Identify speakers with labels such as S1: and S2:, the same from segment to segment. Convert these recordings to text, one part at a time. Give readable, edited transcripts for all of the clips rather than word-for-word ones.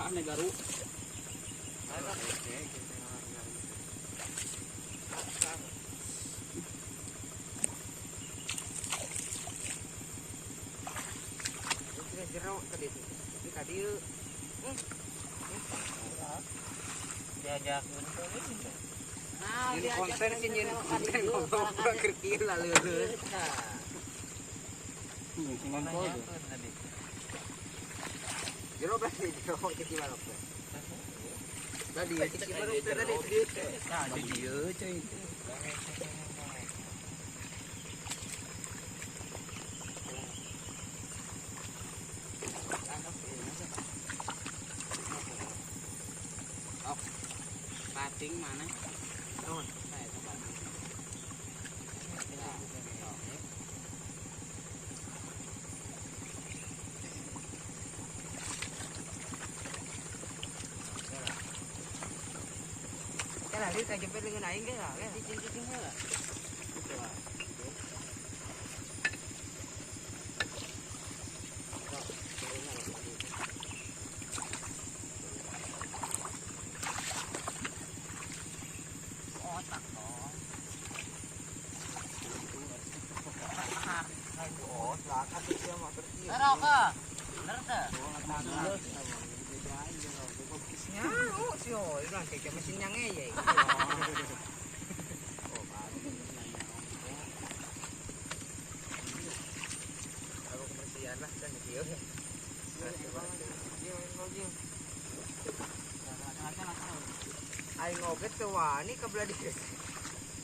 S1: Aneh garu.
S2: Jeruk tadi itu. Ini tadi
S3: diajak untuk ini.
S2: Nah, dia konten sih nyen konten ngobrol kerkil lalu.
S1: Singan kol.
S2: Jeruk berarti jeruk kecil balok. Tadi kecil balok tadi.
S1: Tadi dia cuy. Pating mana?
S2: Non. Cái là đi tay chụp bên này cái là cái cicing hết.
S3: Terok ke? Bener ke?
S2: Nya, oh sih, itu nanti ke mesin yang ya. Aku kebersihan lah kan dia. Aing ngoget tuh wah, ini kebelah di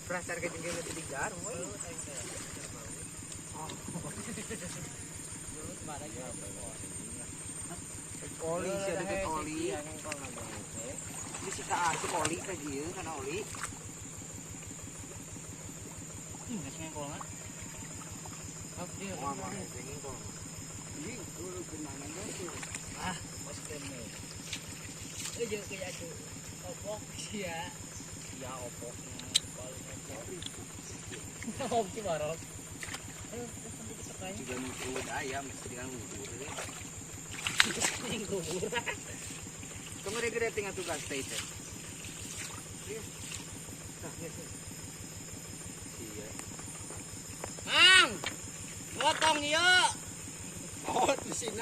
S2: perasaan kejengkel itu digar, woi. Oli sih ada kan oli. Ini sih kak asuk oli kajian karena oli.
S3: Ini ngengkol kan? Apa dia?
S2: Wah mah ngengkol.
S1: Ini dulu gimana tuh?
S3: Ah, pas kene. Aja kayak tuh. Opok sih ya. Ya opoknya paling ngengkol. Om sih barok.
S2: Juga ngubur ayam mesti dengan ngubur.
S3: Ngubur.
S2: Kemarin kita tinggal tugas state.
S3: Mang, potong yuk.
S1: Oh, di sini.